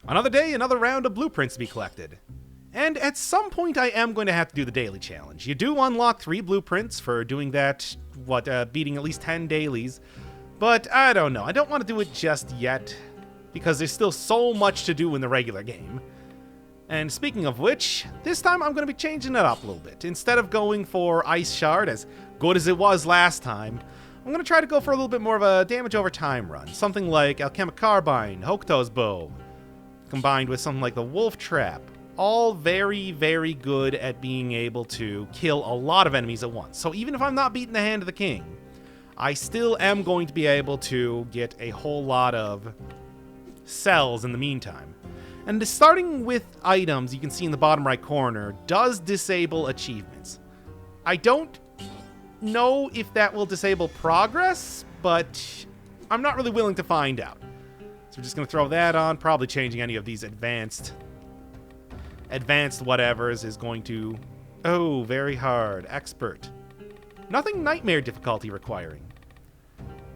Another day, another round of blueprints to be collected. And at some point I am going to have to do the daily challenge. You do unlock 3 blueprints for doing that, beating at least 10 dailies. But I don't know, I don't want to do it just yet, because there's still so much to do in the regular game. And speaking of which, this time I'm going to be changing it up a little bit. Instead of going for Ice Shard, as good as it was last time, I'm going to try to go for a little bit more of a damage over time run. Something like Alchemic Carbine, Hokuto's Bow, combined with something like the Wolf Trap. All very, very good at being able to kill a lot of enemies at once. So even if I'm not beating the Hand of the King, I still am going to be able to get a whole lot of cells in the meantime. And starting with items, you can see in the bottom right corner, does disable achievements. I don't know if that will disable progress, but I'm not really willing to find out. So we're just going to throw that on, probably changing any of these advanced whatevers is going to... Oh, very hard. Expert. Nothing nightmare difficulty requiring.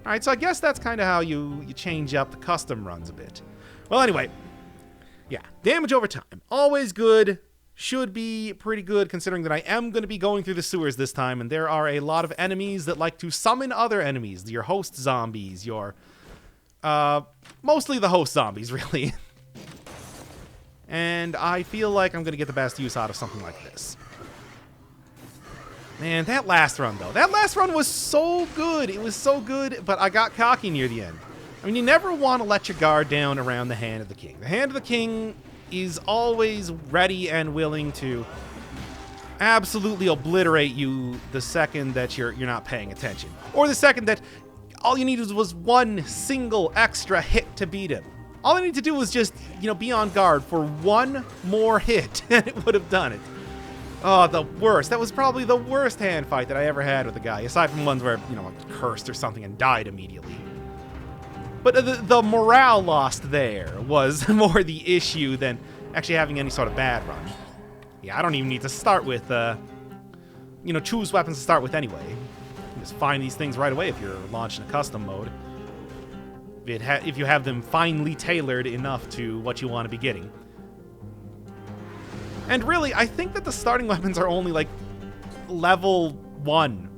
Alright, so I guess that's kind of how you change up the custom runs a bit. Well, anyway... Yeah, damage over time. Always good. Should be pretty good considering that I am going to be going through the sewers this time, and there are a lot of enemies that like to summon other enemies. Your host zombies, your... mostly the host zombies, really. And I feel like I'm going to get the best use out of something like this. Man, that last run, though. That last run was so good. It was so good, but I got cocky near the end. I mean, you never want to let your guard down around the Hand of the King. The Hand of the King is always ready and willing to absolutely obliterate you the second that you're not paying attention. Or the second that all you needed was one single extra hit to beat him. All I need to do was just, be on guard for one more hit, and it would have done it. Oh, the worst. That was probably the worst hand fight that I ever had with a guy, aside from ones where, I cursed or something and died immediately. But the morale lost there was more the issue than actually having any sort of bad run. Yeah, I don't even need to start with, choose weapons to start with anyway. You can just find these things right away if you're launching a custom mode. If you have them finely tailored enough to what you want to be getting. And really, I think that the starting weapons are only, level 1.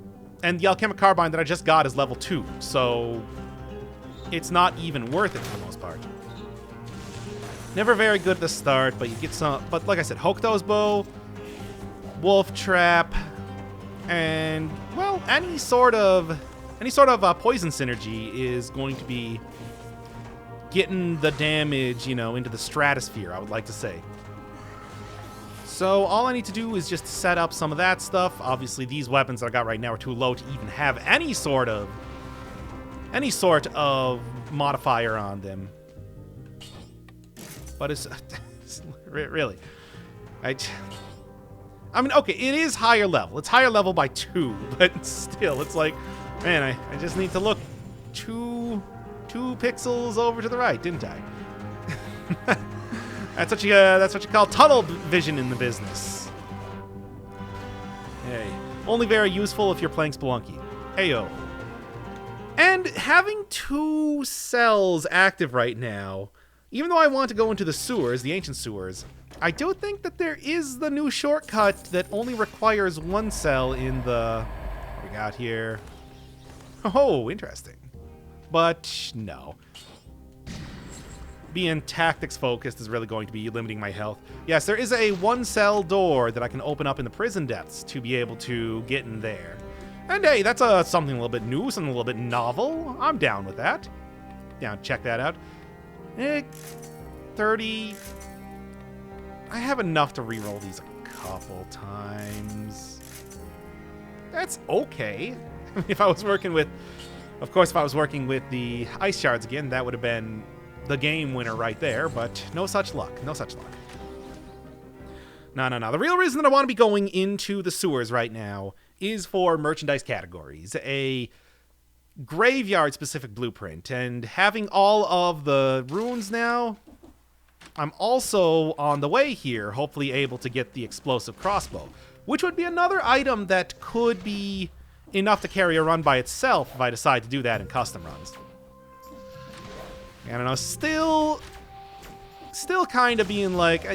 And the Alchemic Carbine that I just got is level 2, so... it's not even worth it for the most part. Never very good at the start, but you get some... But like I said, Hokuto's Bow, Wolf Trap, and, well, any sort of poison synergy is going to be getting the damage, into the stratosphere, I would like to say. So all I need to do is just set up some of that stuff. Obviously, these weapons that I got right now are too low to even have any sort of modifier on them. But it's really, I mean, okay, it is higher level. It's higher level by 2, but still, it's like, man, I just need to look two pixels over to the right, didn't I? That's what you call tunnel vision in the business. Hey, only very useful if you're playing Spelunky. Heyo. And having 2 cells active right now, even though I want to go into the sewers, the ancient sewers, I do think that there is the new shortcut that only requires 1 cell in the... What we got here? Oh, interesting. But no. Being tactics focused is really going to be limiting my health. Yes, there is a 1-cell door that I can open up in the prison depths to be able to get in there. And hey, that's something a little bit new, something a little bit novel. I'm down with that. Down, check that out. 30. I have enough to reroll these a couple times. That's okay. If I was working with... Of course, if I was working with the Ice Shards again, that would have been the game winner right there, but no such luck. No such luck. No. The real reason that I want to be going into the sewers right now is for merchandise categories. A graveyard-specific blueprint, and having all of the runes now, I'm also on the way here, hopefully able to get the explosive crossbow, which would be another item that could be enough to carry a run by itself if I decide to do that in custom runs. I don't know, still still kind of being like,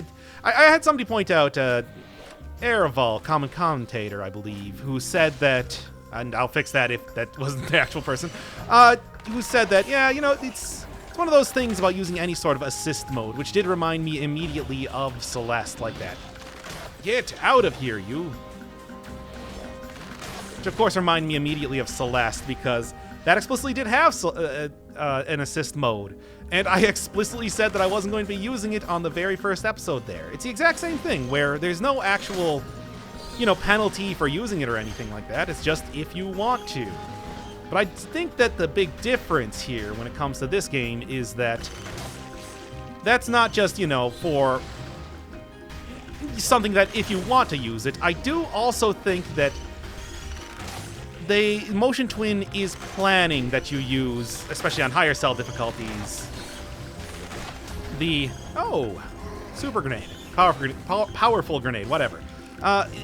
I had somebody point out, Ereval, common commentator, I believe, who said that, and I'll fix that if that wasn't the actual person, who said that, yeah, you know, it's one of those things about using any sort of assist mode, which did remind me immediately of Celeste like that. Get out of here, you. Which, of course, reminded me immediately of Celeste, because that explicitly did have an assist mode. And I explicitly said that I wasn't going to be using it on the very first episode there. It's the exact same thing, where there's no actual, you know, penalty for using it or anything like that. It's just if you want to. But I think that the big difference here when it comes to this game is that that's not just, you know, for something that if you want to use it. I do also think that the Motion Twin is planning that you use, especially on higher cell difficulties, the, super grenade, powerful grenade, whatever,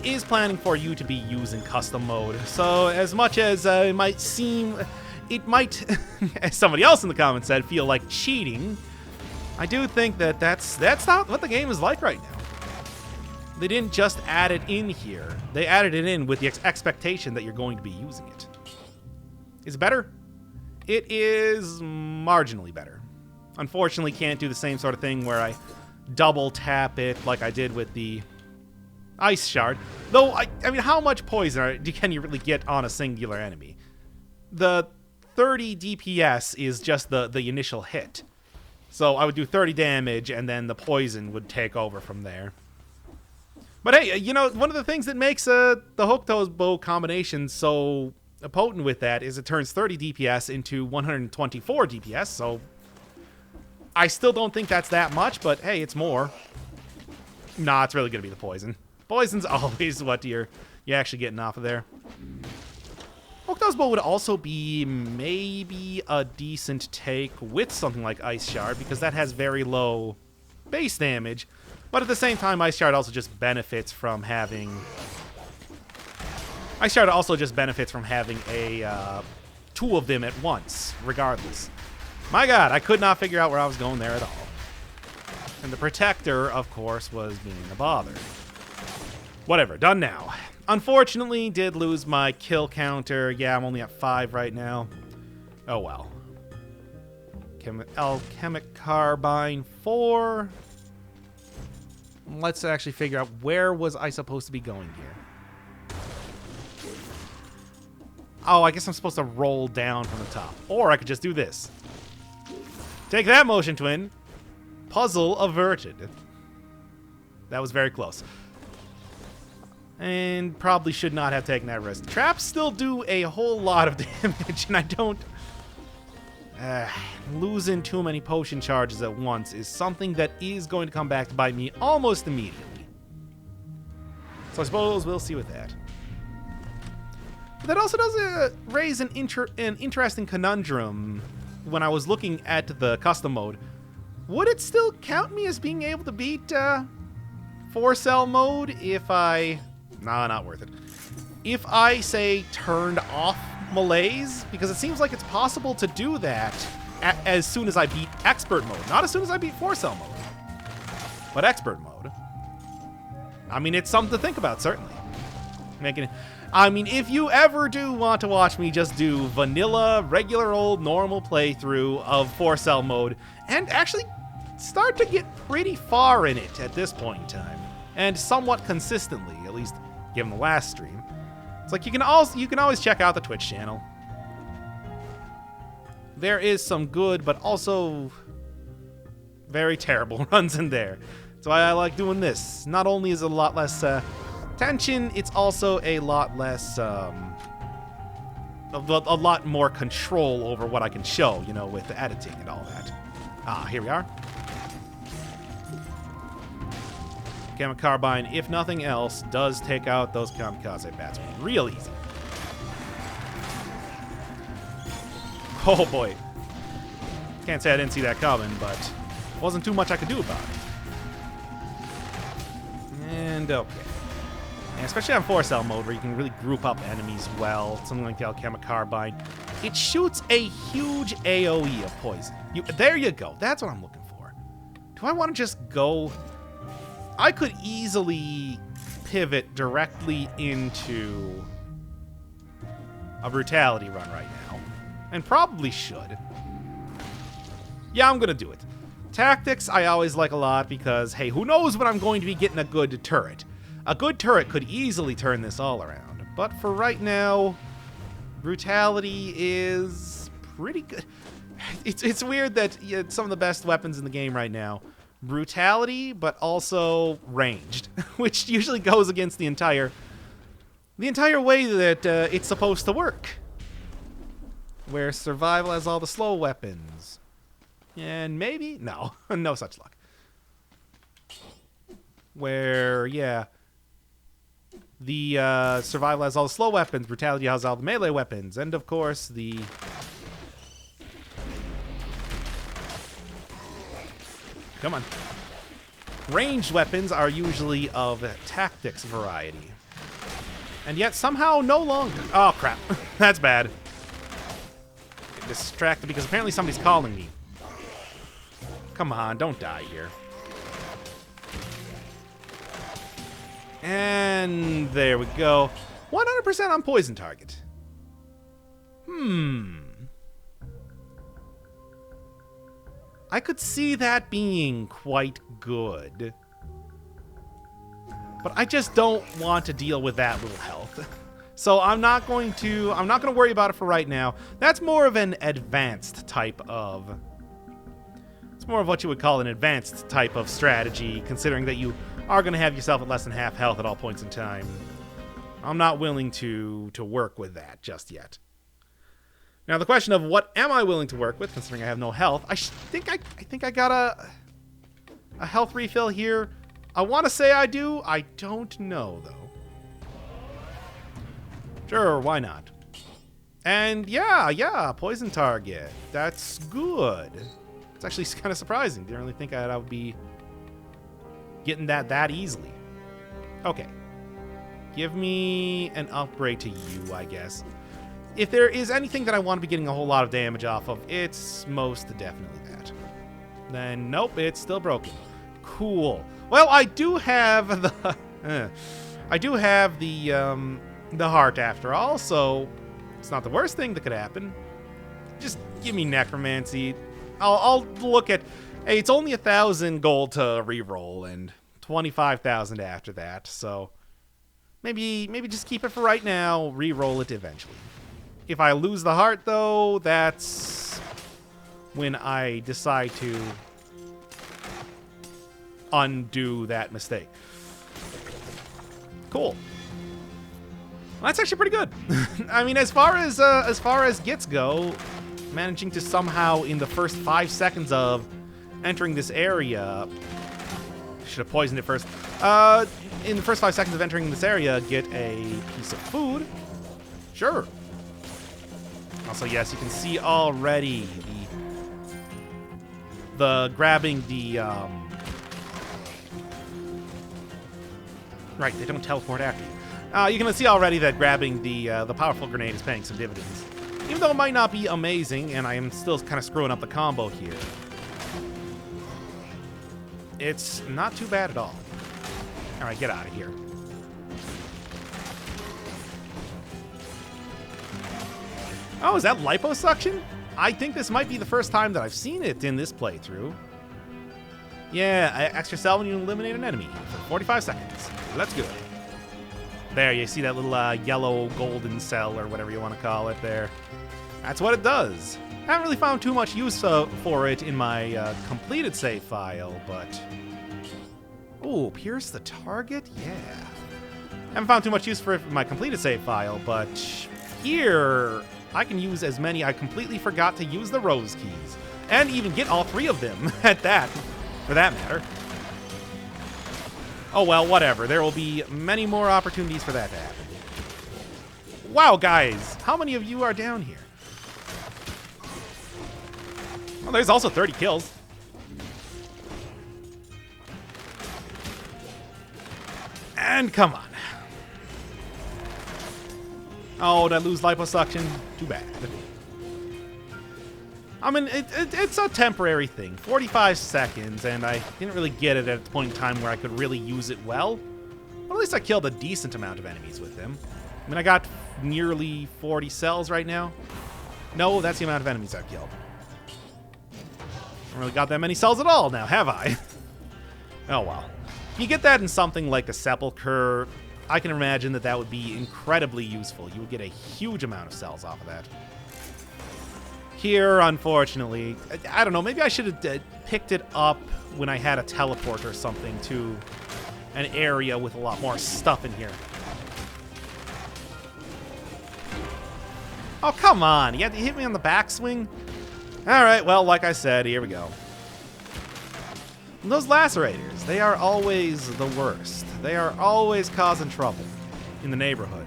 is planning for you to be using custom mode. So as much as it might seem, it might, as somebody else in the comments said, feel like cheating, I do think that that's not what the game is like right now. They didn't just add it in here. They added it in with the expectation that you're going to be using it. Is it better? It is marginally better. Unfortunately, can't do the same sort of thing where I double tap it like I did with the Ice Shard. Though, I mean, how much poison can you really get on a singular enemy? The 30 DPS is just the initial hit. So I would do 30 damage, and then the poison would take over from there. But hey, you know, one of the things that makes the Hokuto's bow combination so potent with that is it turns 30 DPS into 124 DPS, so I still don't think that's that much, but hey, it's more. Nah, it's really going to be the poison. Poison's always what you're actually getting off of there. Hokuto's bow would also be maybe a decent take with something like Ice Shard, because that has very low base damage. But at the same time, Ice Shard also just benefits from having... Ice Shard also just benefits from having two of them at once, regardless. My god, I could not figure out where I was going there at all. And the Protector, of course, was being a bother. Whatever, done now. Unfortunately, did lose my kill counter. Yeah, I'm only at 5 right now. Oh well. Alchemic Carbine 4... Let's actually figure out where was I supposed to be going here. Oh, I guess I'm supposed to roll down from the top. Or I could just do this. Take that, Motion Twin. Puzzle averted. That was very close. And probably should not have taken that risk. Traps still do a whole lot of damage, and I don't... losing too many potion charges at once is something that is going to come back to bite me almost immediately. So I suppose we'll see with that. But that also does raise an interesting conundrum when I was looking at the custom mode. Would it still count me as being able to beat 4-cell mode if I... Nah, not worth it. If I, say, turned off Malaise, because it seems like it's possible to do that as soon as I beat Expert mode. Not as soon as I beat 4-cell mode, but Expert mode. I mean, it's something to think about, certainly. I mean, if you ever do want to watch me just do vanilla, regular old, normal playthrough of 4-cell mode, and actually start to get pretty far in it at this point in time, and somewhat consistently, at least given the last stream, it's like you can always check out the Twitch channel. There is some good, but also very terrible runs in there. That's why I like doing this. Not only is it a lot less tension, it's also a lot less, a lot more control over what I can show, you know, with the editing and all that. Ah, here we are. Alchemic Carbine, if nothing else, does take out those kamikaze bats real easy. Oh boy. Can't say I didn't see that coming, but wasn't too much I could do about it. And okay. And especially on 4-cell mode, where you can really group up enemies well, something like the Alchemic Carbine, it shoots a huge AoE of poison. There you go. That's what I'm looking for. Do I want to just go? I could easily pivot directly into a brutality run right now. And probably should. Yeah, I'm going to do it. Tactics I always like a lot because, hey, who knows when I'm going to be getting a good turret. A good turret could easily turn this all around. But for right now, brutality is pretty good. It's weird that some of the best weapons in the game right now, brutality, but also ranged, which usually goes against the entire way that it's supposed to work. Where survival has all the slow weapons. And maybe? No. No such luck. Where, yeah. The survival has all the slow weapons. Brutality has all the melee weapons. And, of course, the... Come on. Ranged weapons are usually of tactics variety. And yet, somehow, no longer... Oh, crap. That's bad. Get distracted because apparently somebody's calling me. Come on, don't die here. And there we go. 100% on poison target. I could see that being quite good. But I just don't want to deal with that little health. So I'm not going to worry about it for right now. That's more of an advanced type of... It's more of what you would call an advanced type of strategy, considering that you are going to have yourself at less than half health at all points in time. I'm not willing to work with that just yet. Now, the question of what am I willing to work with, considering I have no health, I think I got a health refill here. I want to say I do. I don't know, though. Sure, why not? And yeah, poison target. That's good. It's actually kind of surprising. Didn't really think I would be getting that easily. Okay. Give me an upgrade to you, I guess. If there is anything that I want to be getting a whole lot of damage off of, it's most definitely that. Then, nope, it's still broken. Cool. Well, I do have the... I do have the heart after all, so it's not the worst thing that could happen. Just give me necromancy. I'll look at... Hey, it's only 1,000 gold to reroll, and 25,000 after that, so... Maybe just keep it for right now, reroll it eventually. If I lose the heart, though, that's when I decide to undo that mistake. Cool. Well, that's actually pretty good. I mean, as far as gets go, managing to somehow in the first 5 seconds of entering this area, should have poisoned it first. In the first 5 seconds of entering this area, get a piece of food. Sure. Also, yes, you can see already the grabbing the right, they don't teleport after you. You can see already that grabbing the powerful grenade is paying some dividends. Even though it might not be amazing, and I am still kind of screwing up the combo here, it's not too bad at all. All right, get out of here. Oh, is that liposuction? I think this might be the first time that I've seen it in this playthrough. Yeah, extra cell when you eliminate an enemy for 45 seconds. That's good. There, you see that little yellow golden cell or whatever you want to call it there. That's what it does. I haven't really found too much use for it in my completed save file, but... Ooh, pierce the target? Yeah. Haven't found too much use for it in my completed save file, but here I can use as many. I completely forgot to use the rose keys. And even get all 3 of them at that, for that matter. Oh well, whatever. There will be many more opportunities for that to happen. Wow, guys, how many of you are down here? Well, there's also 30 kills. And come on. Oh, did I lose liposuction? Too bad. I mean, it's a temporary thing. 45 seconds, and I didn't really get it at a point in time where I could really use it well. But at least I killed a decent amount of enemies with him. I mean, I got nearly 40 cells right now. No, that's the amount of enemies I've killed. I haven't really got that many cells at all now, have I? Oh, well. If you get that in something like the Sepulchre, I can imagine that that would be incredibly useful. You would get a huge amount of cells off of that. Here, unfortunately, I don't know, maybe I should have picked it up when I had a teleport or something to an area with a lot more stuff in here. Oh, come on. You had to hit me on the backswing? Alright, well, like I said, here we go. And those lacerators, they are always the worst. They are always causing trouble in the neighborhood.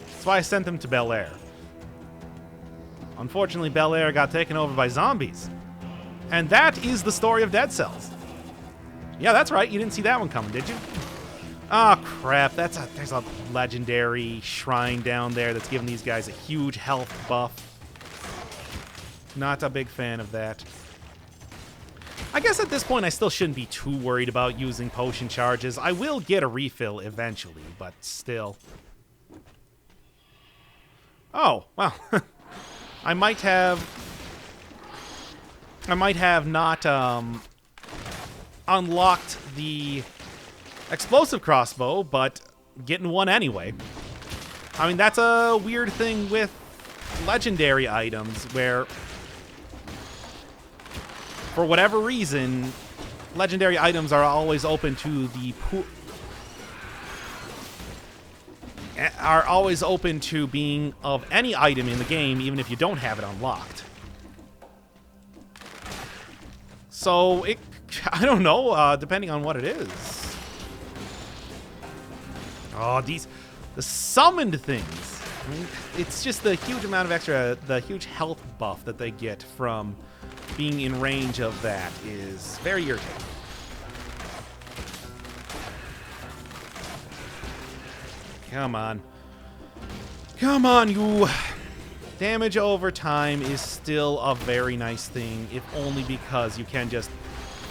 That's why I sent them to Bel Air. Unfortunately, Bel Air got taken over by zombies. And that is the story of Dead Cells. Yeah, that's right. You didn't see that one coming, did you? Oh, crap. There's a legendary shrine down there that's giving these guys a huge health buff. Not a big fan of that. I guess at this point I still shouldn't be too worried about using potion charges. I will get a refill eventually, but still. Oh, well. I might have not unlocked the explosive crossbow, but getting one anyway. I mean, that's a weird thing with legendary items where, for whatever reason, legendary items are always open to being of any item in the game, even if you don't have it unlocked. So, I don't know, depending on what it is. Oh, the summoned things. I mean, it's just the huge amount of the huge health buff that they get from being in range of that is very irritating. Come on. Come on, you. Damage over time is still a very nice thing, if only because you can just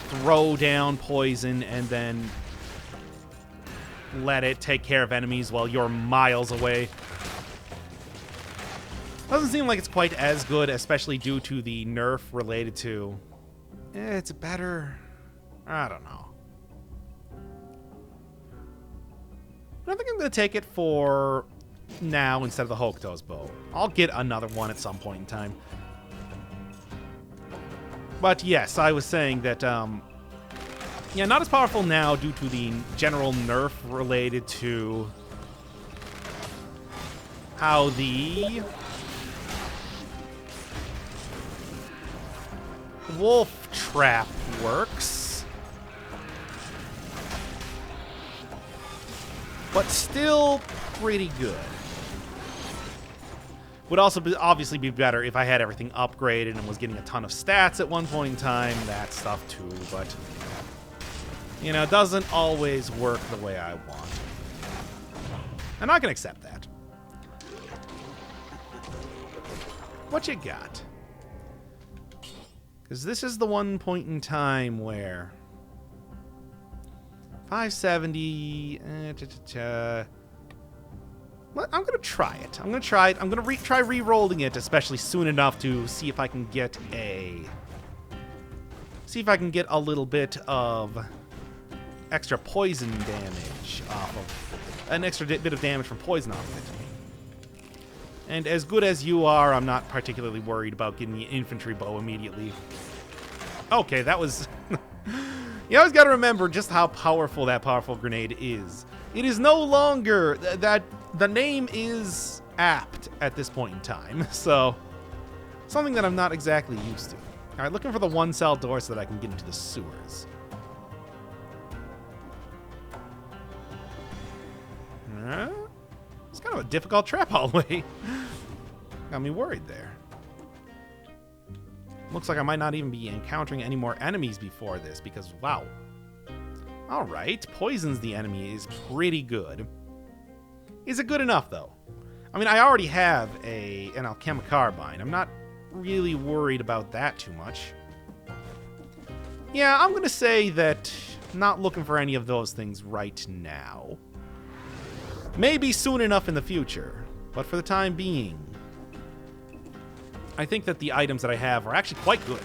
throw down poison and then let it take care of enemies while you're miles away. Doesn't seem like it's quite as good, especially due to the nerf related to... it's better... I don't know. I think I'm going to take it for now instead of the Hokuto's bow. I'll get another one at some point in time. But yes, I was saying that... yeah, not as powerful now due to the general nerf related to how the wolf trap works. But still pretty good. Would also obviously be better if I had everything upgraded and was getting a ton of stats at one point in time. That stuff too, but... you know, it doesn't always work the way I want. And I can accept that. What you got? Because this is the one point in time where... 570... I'm going to try it. I'm going to try it. I'm going to try re-rolling it, especially soon enough to see if I can get a... see if I can get a little bit of... extra poison damage off of... an extra bit of damage from poison off of it. And as good as you are, I'm not particularly worried about getting the infantry bow immediately. Okay, that was... you always gotta remember just how powerful that powerful grenade is. It is no longer... that the name is apt at this point in time, so... something that I'm not exactly used to. Alright, looking for the one cell door so that I can get into the sewers. It's kind of a difficult trap hallway. Got me worried there. Looks like I might not even be encountering any more enemies before this because, wow. Alright, poisons the enemy is pretty good. Is it good enough, though? I mean, I already have an Alchema Carbine. I'm not really worried about that too much. Yeah, I'm going to say that not looking for any of those things right now. Maybe soon enough in the future, but for the time being, I think that the items that I have are actually quite good.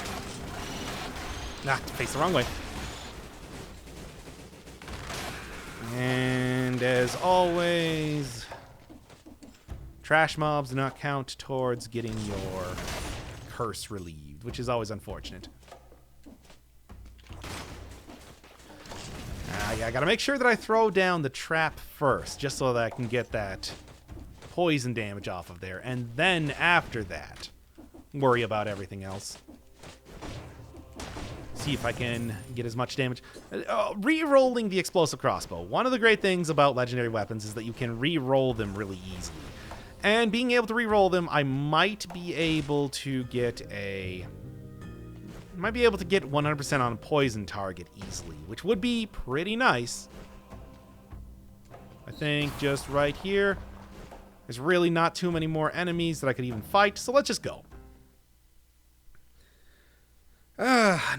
Face the wrong way. And as always, trash mobs do not count towards getting your curse relieved, which is always unfortunate. I gotta make sure that I throw down the trap first, just so that I can get that poison damage off of there, and then after that, worry about everything else. See if I can get as much damage. Re-rolling the explosive crossbow. One of the great things about legendary weapons is that you can re-roll them really easily. And being able to re-roll them, I might be able to get 100% on a poison target easily, which would be pretty nice. I think just right here, there's really not too many more enemies that I could even fight, so let's just go.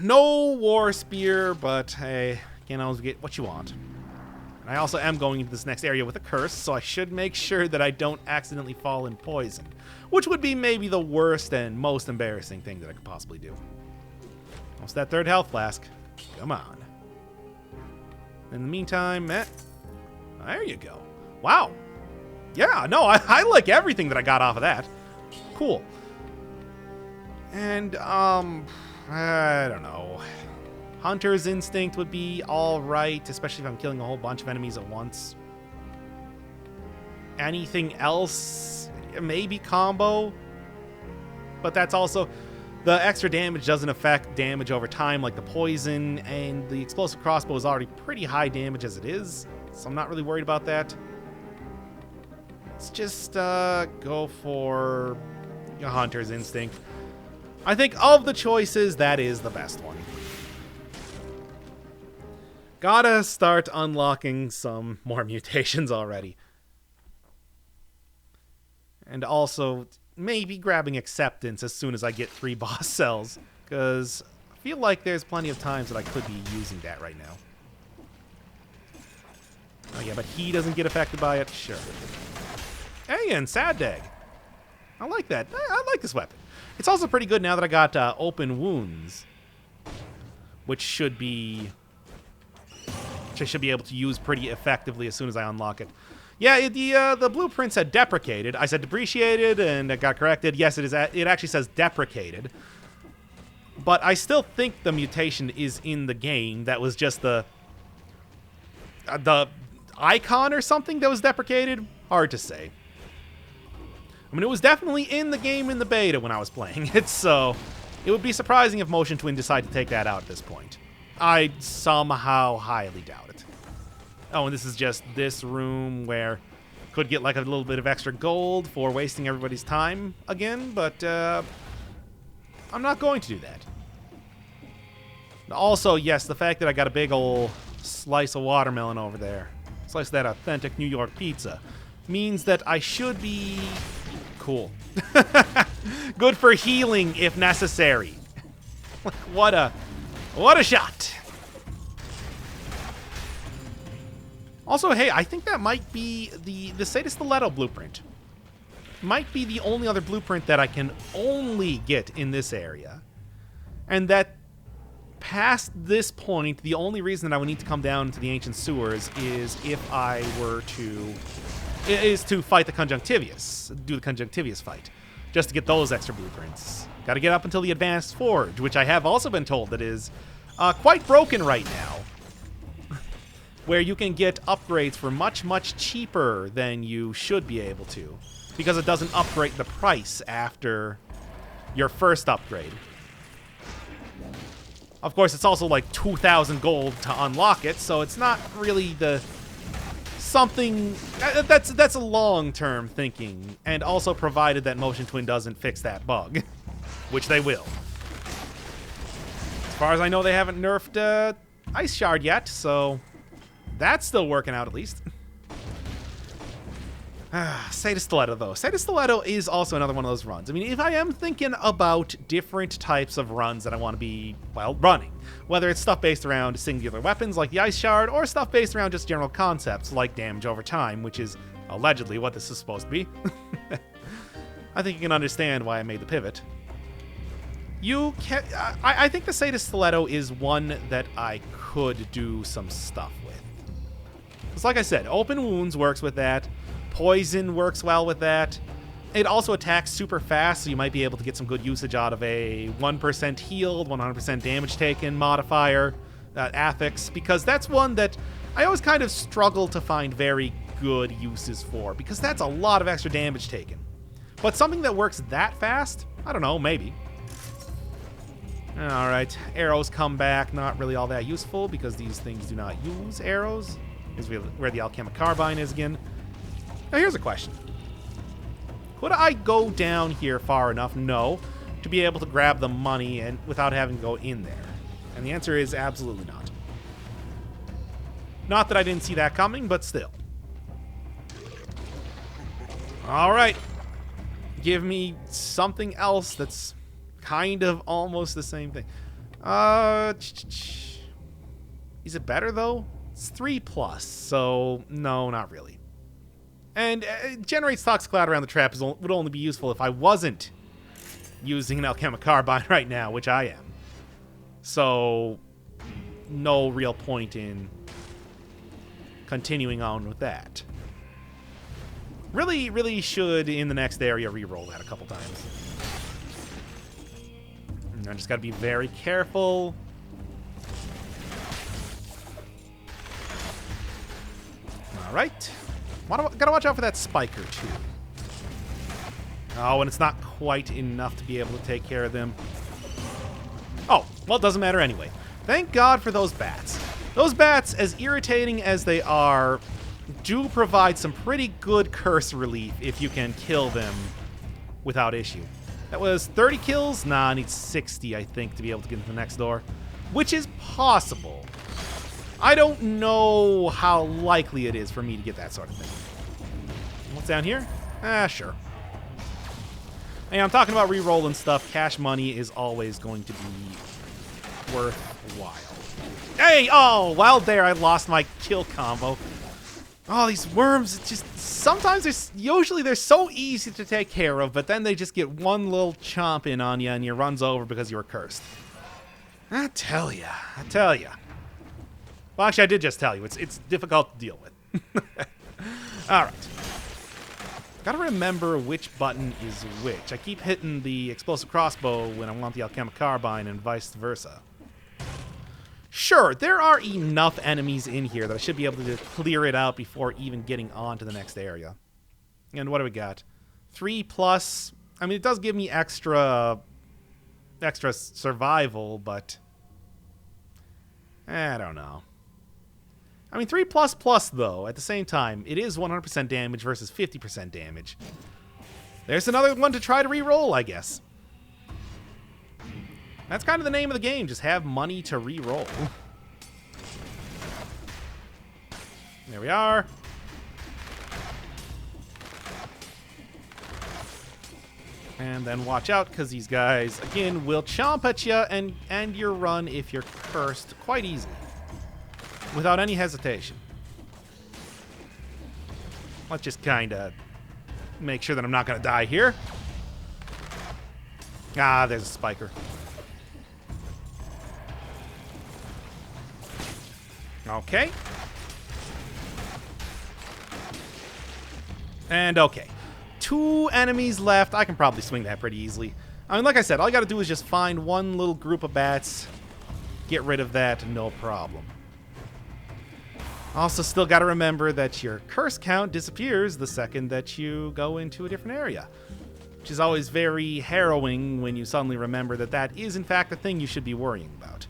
No war spear, but hey, can't always get what you want. And I also am going into this next area with a curse, so I should make sure that I don't accidentally fall in poison, which would be maybe the worst and most embarrassing thing that I could possibly do. What's that third health flask? Come on. In the meantime, there you go. Wow. Yeah, no, I like everything that I got off of that. Cool. And, I don't know. Hunter's Instinct would be alright, especially if I'm killing a whole bunch of enemies at once. Anything else? Maybe combo? But that's also... The extra damage doesn't affect damage over time like the poison, and the explosive crossbow is already pretty high damage as it is, so I'm not really worried about that. Let's just go for a Hunter's Instinct. I think of the choices, that is the best one. Gotta start unlocking some more mutations already. And also, maybe grabbing Acceptance as soon as I get 3 boss cells, because I feel like there's plenty of times that I could be using that right now. Oh yeah, but he doesn't get affected by it? Sure. Hey, and Sad Dag. I like that. I like this weapon. It's also pretty good now that I got Open Wounds, which I should be able to use pretty effectively as soon as I unlock it. Yeah, the blueprint said deprecated. I said depreciated, and it got corrected. Yes, it is. It actually says deprecated. But I still think the mutation is in the game. That was just the icon or something that was deprecated. Hard to say. I mean, it was definitely in the game in the beta when I was playing it, so it would be surprising if Motion Twin decided to take that out at this point. I somehow highly doubt it. Oh, and this is just this room where could get like a little bit of extra gold for wasting everybody's time again, but I'm not going to do that. Also, yes, the fact that I got a big ol' slice of watermelon over there, slice of that authentic New York pizza, means that I should be cool. Good for healing if necessary. What a shot. Also, hey, I think that might be the Seda Stiletto blueprint. Might be the only other blueprint that I can only get in this area. And that past this point, the only reason that I would need to come down to the ancient sewers is if I were to fight the Conjunctivius, do the Conjunctivius fight, just to get those extra blueprints. Got to get up until the Advanced Forge, which I have also been told that is quite broken right now, where you can get upgrades for much, much cheaper than you should be able to, because it doesn't upgrade the price after your first upgrade. Of course, it's also like 2,000 gold to unlock it, so it's not really something that's a long-term thinking, and also provided that Motion Twin doesn't fix that bug, which they will. As far as I know, they haven't nerfed Ice Shard yet, so that's still working out at least. Seda Stiletto, though. Seda Stiletto is also another one of those runs. I mean, if I am thinking about different types of runs that I want to be, well, running, whether it's stuff based around singular weapons like the Ice Shard, or stuff based around just general concepts like damage over time, which is allegedly what this is supposed to be, I think you can understand why I made the pivot. You can... I think the Seda Stiletto is one that I could do some stuff with. Because like I said, Open Wounds works with that. Poison works well with that. It also attacks super fast, so you might be able to get some good usage out of a 1% healed, 100% damage taken modifier, affix, because that's one that I always kind of struggle to find very good uses for, because that's a lot of extra damage taken. But something that works that fast? I don't know, maybe. Alright, arrows come back, not really all that useful, because these things do not use arrows. Here's where the Alchemic Carbine is again. Now here's a question. Could I go down here far enough? No. To be able to grab the money and without having to go in there? And the answer is absolutely not. Not that I didn't see that coming, but still. Alright. Give me something else that's kind of almost the same thing. Is it better though? It's 3+, so no, not really. And it generates Toxic Cloud around the trap would only be useful if I wasn't using an Alchemic Carbine right now, which I am. So, no real point in continuing on with that. Really should, in the next area, re-roll that a couple times. And I just gotta be very careful. Alright. Gotta watch out for that spiker, too. Oh, and it's not quite enough to be able to take care of them. Oh, well, it doesn't matter anyway. Thank God for those bats. Those bats, as irritating as they are, do provide some pretty good curse relief if you can kill them without issue. That was 30 kills? Nah, I need 60, I think, to be able to get into the next door. Which is possible. I don't know how likely it is for me to get that sort of thing. What's down here? Sure. Hey, I'm talking about re-rolling stuff. Cash money is always going to be worthwhile. Hey! Oh, while there, I lost my kill combo. Oh, these worms, it's just... Sometimes usually they're so easy to take care of, but then they just get one little chomp in on you and you runs over because you were cursed. I tell ya. Well, actually, I did just tell you. It's difficult to deal with. Alright. Gotta remember which button is which. I keep hitting the explosive crossbow when I want the Alchemic Carbine and vice versa. Sure, there are enough enemies in here that I should be able to clear it out before even getting on to the next area. And what do we got? 3+. I mean, it does give me extra survival, but I don't know. I mean, 3++, though, at the same time, it is 100% damage versus 50% damage. There's another one to try to re-roll, I guess. That's kind of the name of the game, just have money to re-roll. There we are. And then watch out, because these guys, again, will chomp at you and end your run if you're cursed quite easily. Without any hesitation. Let's just kind of make sure that I'm not going to die here. Ah, there's a spiker. Okay. And okay. 2 enemies left. I can probably swing that pretty easily. I mean, like I said, all I got to do is just find one little group of bats, get rid of that, no problem. Also, still got to remember that your curse count disappears the second that you go into a different area, which is always very harrowing when you suddenly remember that that is, in fact, the thing you should be worrying about.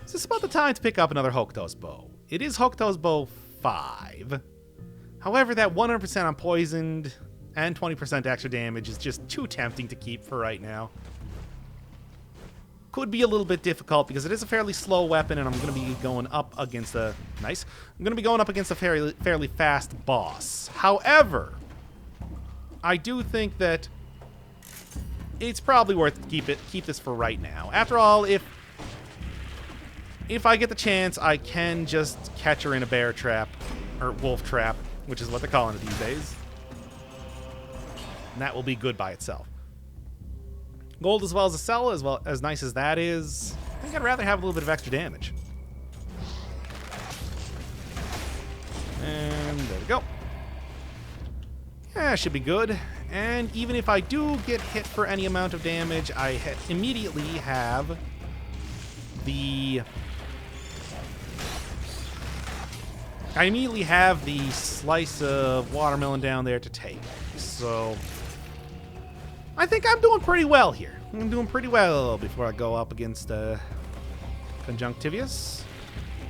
So it's about the time to pick up another Hokuto's Bow. It is Hokuto's Bow 5. However, that 100% on poisoned and 20% extra damage is just too tempting to keep for right now. could be a little bit difficult because it is a fairly slow weapon, and I'm going to be going up against a... Nice. I'm going to be going up against a fairly fast boss. However, I do think that it's probably worth to keep this for right now. After all, if I get the chance, I can just catch her in a bear trap, or wolf trap, which is what they're calling it these days. And that will be good by itself. Gold as well as a cell, as nice as that is, I think I'd rather have a little bit of extra damage. And there we go. Yeah, should be good. And even if I do get hit for any amount of damage, I immediately have the... slice of watermelon down there to take. So I think I'm doing pretty well here. I'm doing pretty well before I go up against Conjunctivius.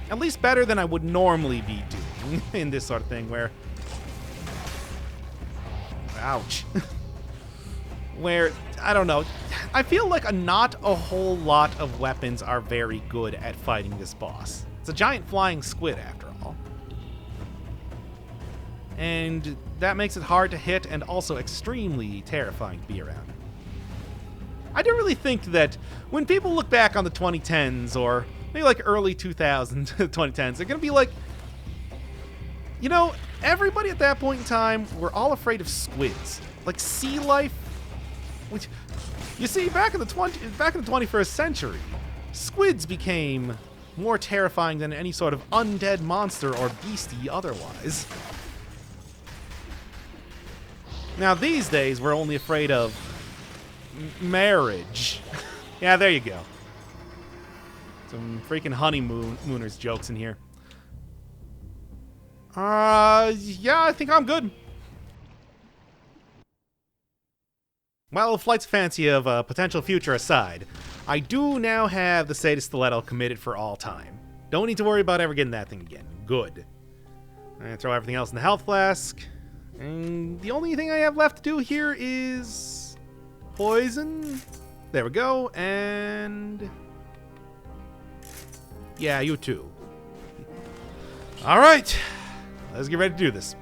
At least better than I would normally be doing in this sort of thing where... Ouch. Where, I don't know, I feel like not a whole lot of weapons are very good at fighting this boss. It's a giant flying squid after all. And that makes it hard to hit and also extremely terrifying to be around. I do really think that when people look back on the 2010s or maybe like early 2010s, they're going to be like, you know, everybody at that point in time were all afraid of squids. Like sea life, which you see back in the 21st century, squids became more terrifying than any sort of undead monster or beastie otherwise. Now these days we're only afraid of marriage. Yeah, there you go. Some freaking honeymooners jokes in here. Yeah, I think I'm good. Well, flight's fancy of a potential future aside, I do now have the Sata Stiletto committed for all time. Don't need to worry about ever getting that thing again. Good. I'm gonna throw everything else in the health flask. And the only thing I have left to do here is poison. There we go. And yeah, you too. All right. Let's get ready to do this.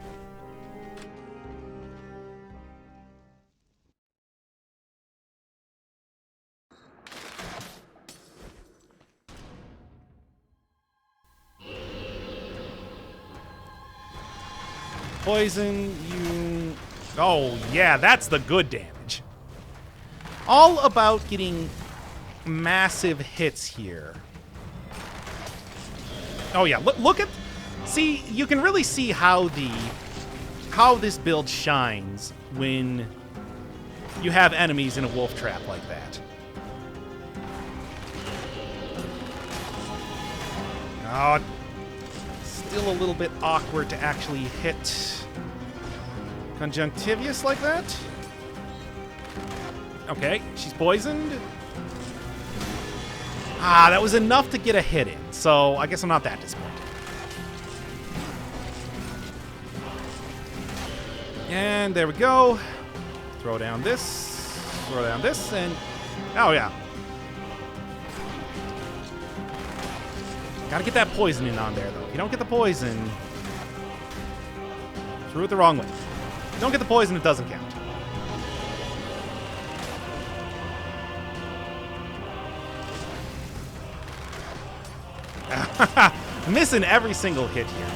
Poison, you... Oh, yeah, that's the good damage. All about getting massive hits here. Oh, yeah, look at... See, you can really see how this build shines when you have enemies in a wolf trap like that. Oh, still a little bit awkward to actually hit Conjunctivius like that. Okay, she's poisoned. Ah, that was enough to get a hit in, so I guess I'm not that disappointed. And there we go. Throw down this, and... Oh, yeah. Gotta get that poison in on there, though. If you don't get the poison... Threw it the wrong way. If you don't get the poison, it doesn't count. Missing every single hit here.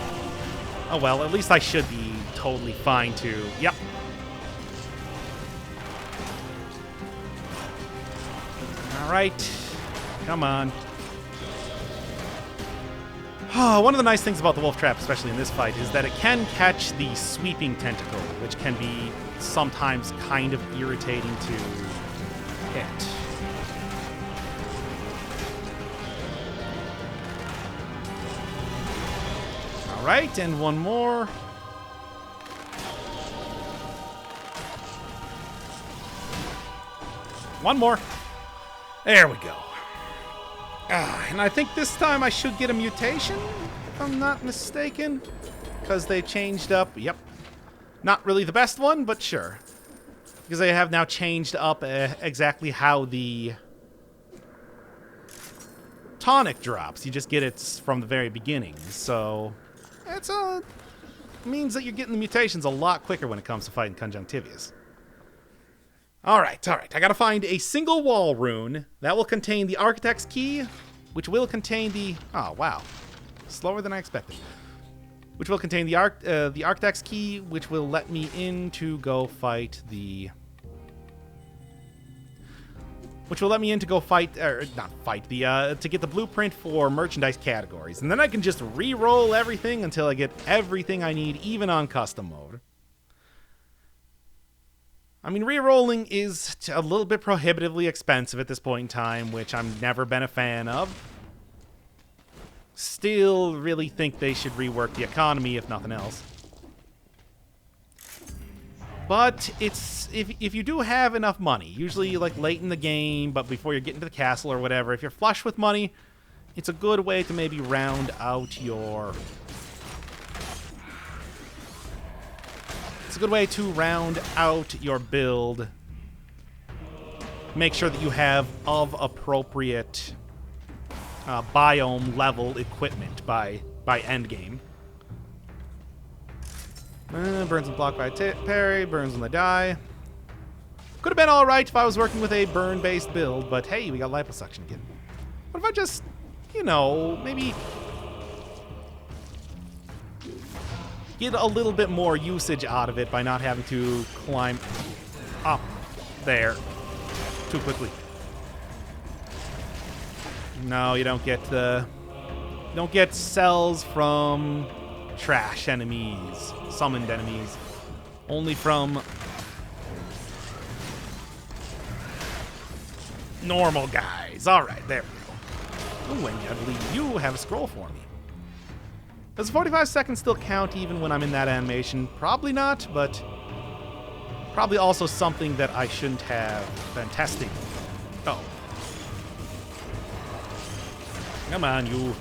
Oh, well, at least I should be totally fine to... Yep. All right. Come on. One of the nice things about the wolf trap, especially in this fight, is that it can catch the sweeping tentacle, which can be sometimes kind of irritating to hit. All right, and one more. One more. There we go. And I think this time I should get a mutation, if I'm not mistaken, because they changed up. Yep. Not really the best one, but sure. Because they have now changed up exactly how the tonic drops. You just get it from the very beginning. So it's means that you're getting the mutations a lot quicker when it comes to fighting Conjunctivius. Alright. I gotta find a single wall rune that will contain the Architect's Key, which will contain the... Oh, wow. Slower than I expected. Which will contain the Architect's Key, which will let me in to go fight the... Which will let me in to go fight... not fight, to get the blueprint for merchandise categories. And then I can just re-roll everything until I get everything I need, even on custom mode. I mean, re-rolling is a little bit prohibitively expensive at this point in time, which I've never been a fan of. Still really think they should rework the economy, if nothing else. But it's if you do have enough money, usually like late in the game, but before you're getting to the castle or whatever, if you're flush with money, it's a good way to maybe round out your... It's a good way to round out your build. Make sure that you have of appropriate biome level equipment by endgame. Burns and block by parry, burns when they die. Could have been alright if I was working with a burn-based build, but hey, we got liposuction again. What if I just, you know, maybe get a little bit more usage out of it by not having to climb up there too quickly. No, you don't get cells from trash enemies, summoned enemies. Only from normal guys. Alright, there we go. Ooh, and I believe you have a scroll for me. Does 45 seconds still count even when I'm in that animation? Probably not, but probably also something that I shouldn't have been testing. Oh. Come on, you.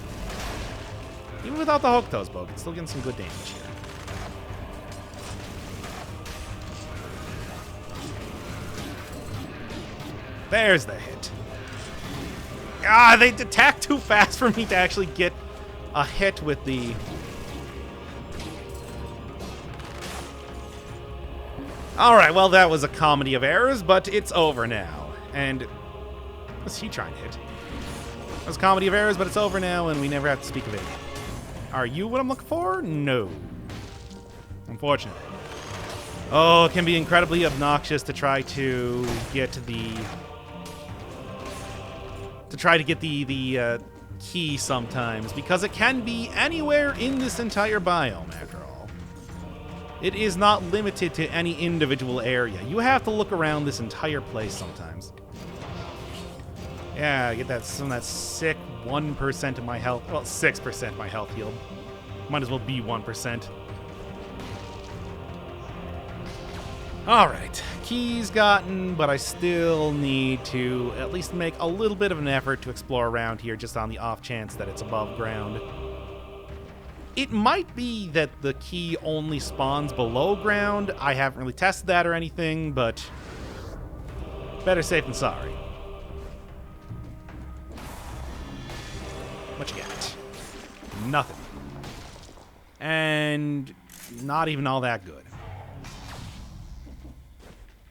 Even without the Hokuto's bow, it's still getting some good damage here. There's the hit. Ah, they attack too fast for me to actually get a hit with the... Alright, well, that was a comedy of errors, but it's over now. And... what's he trying to hit? That was a comedy of errors, but it's over now, and we never have to speak of it again. Are you what I'm looking for? No. Unfortunately. Oh, it can be incredibly obnoxious to try to get the... key sometimes, because it can be anywhere in this entire biome, after all. It is not limited to any individual area. You have to look around this entire place sometimes. Yeah, get that some of that sick 1% of my health. Well, 6% of my health healed. Might as well be 1%. Alright, keys gotten, but I still need to at least make a little bit of an effort to explore around here just on the off chance that it's above ground. It might be that the key only spawns below ground. I haven't really tested that or anything, but better safe than sorry. What you got? Nothing. And not even all that good.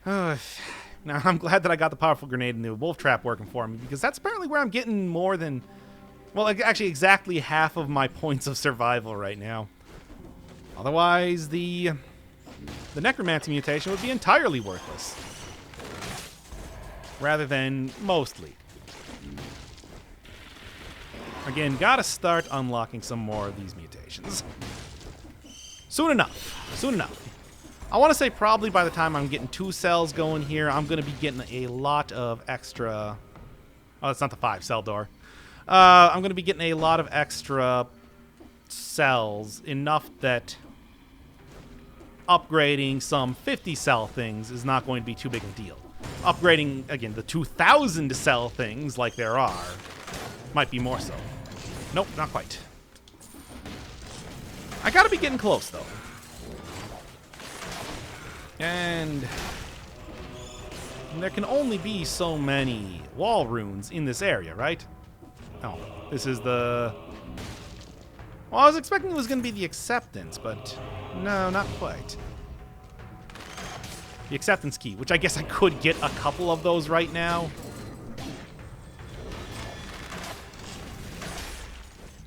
Now, I'm glad that I got the powerful grenade and the wolf trap working for me, because that's apparently where I'm getting more than... well, actually exactly half of my points of survival right now. Otherwise, the necromancy mutation would be entirely worthless. Rather than mostly. Again, gotta start unlocking some more of these mutations. Soon enough. Soon enough. I want to say probably by the time I'm getting 2 cells going here, I'm going to be getting a lot of extra... oh, that's not the 5-cell door. I'm going to be getting a lot of extra cells, enough that upgrading some 50-cell things is not going to be too big of a deal. Upgrading, again, the 2,000-cell things, like there are, might be more so. Nope, not quite. I got to be getting close, though. And there can only be so many wall runes in this area, right? Oh, this is the... Well, I was expecting it was going to be the acceptance, but no, not quite. The acceptance key, which I guess I could get a couple of those right now.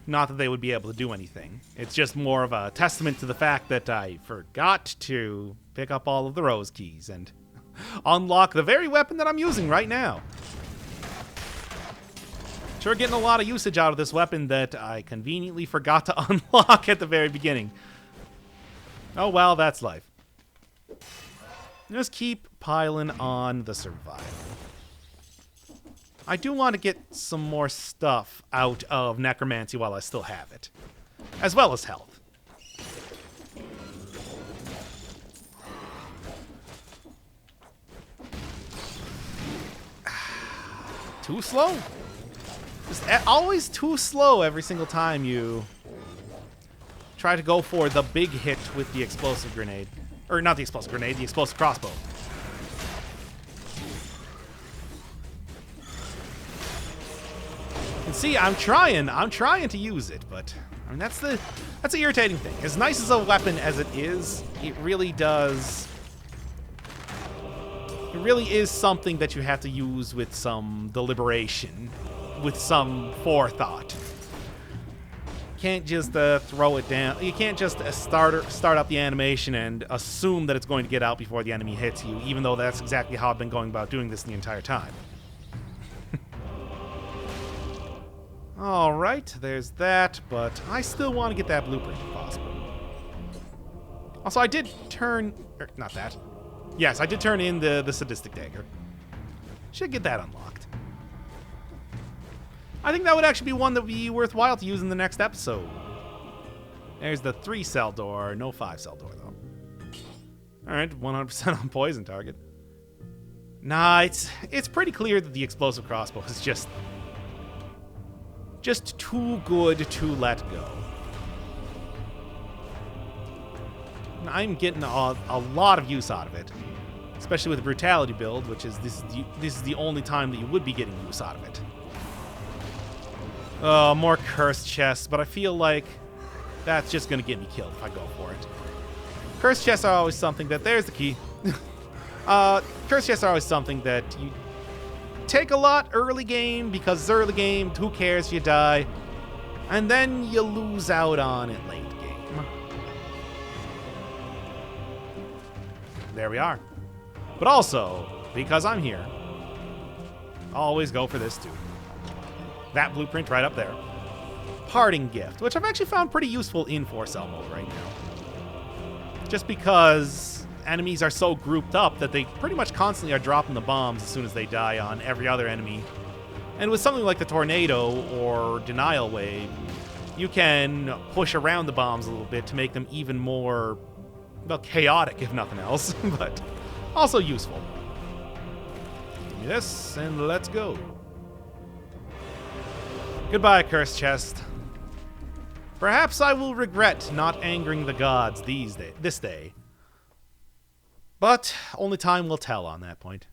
Not that they would be able to do anything. It's just more of a testament to the fact that I forgot to pick up all of the rose keys and unlock the very weapon that I'm using right now. Sure getting a lot of usage out of this weapon that I conveniently forgot to unlock at the very beginning. Oh well, that's life. Just keep piling on the survival. I do want to get some more stuff out of necromancy while I still have it, as well as health. Too slow? Just always too slow every single time you try to go for the big hit with the explosive grenade. Or not the explosive grenade, the explosive crossbow. And see, I'm trying to use it, but I mean that's the irritating thing. As nice as a weapon as it is, it really is something that you have to use with some deliberation, with some forethought. Can't just throw it down. You can't just start up the animation and assume that it's going to get out before the enemy hits you, even though that's exactly how I've been going about doing this the entire time. Alright, there's that, but I still want to get that blueprint if possible. Also, I did turn... not that. Yes, I did turn in the sadistic dagger. Should get that unlocked. I think that would actually be one that would be worthwhile to use in the next episode. There's the 3-cell door, no 5-cell door, though. Alright, 100% on poison target. Nah, it's pretty clear that the explosive crossbow is just too good to let go. I'm getting a lot of use out of it, especially with the brutality build, which is this is the only time that you would be getting use out of it. Oh, more cursed chests, but I feel like that's just gonna get me killed if I go for it. Cursed chests are always something that... There's the key. Cursed chests are always something that you take a lot early game, because it's early game, who cares if you die, and then you lose out on it late game. There we are. But also, because I'm here, always go for this too. That blueprint right up there. Parting Gift, which I've actually found pretty useful in 4-cell mode right now. Just because enemies are so grouped up that they pretty much constantly are dropping the bombs as soon as they die on every other enemy. And with something like the Tornado or Denial Wave, you can push around the bombs a little bit to make them even more, well, chaotic if nothing else, but also useful. Give me this, and let's go. Goodbye, Cursed Chest. Perhaps I will regret not angering the gods this day. But only time will tell on that point.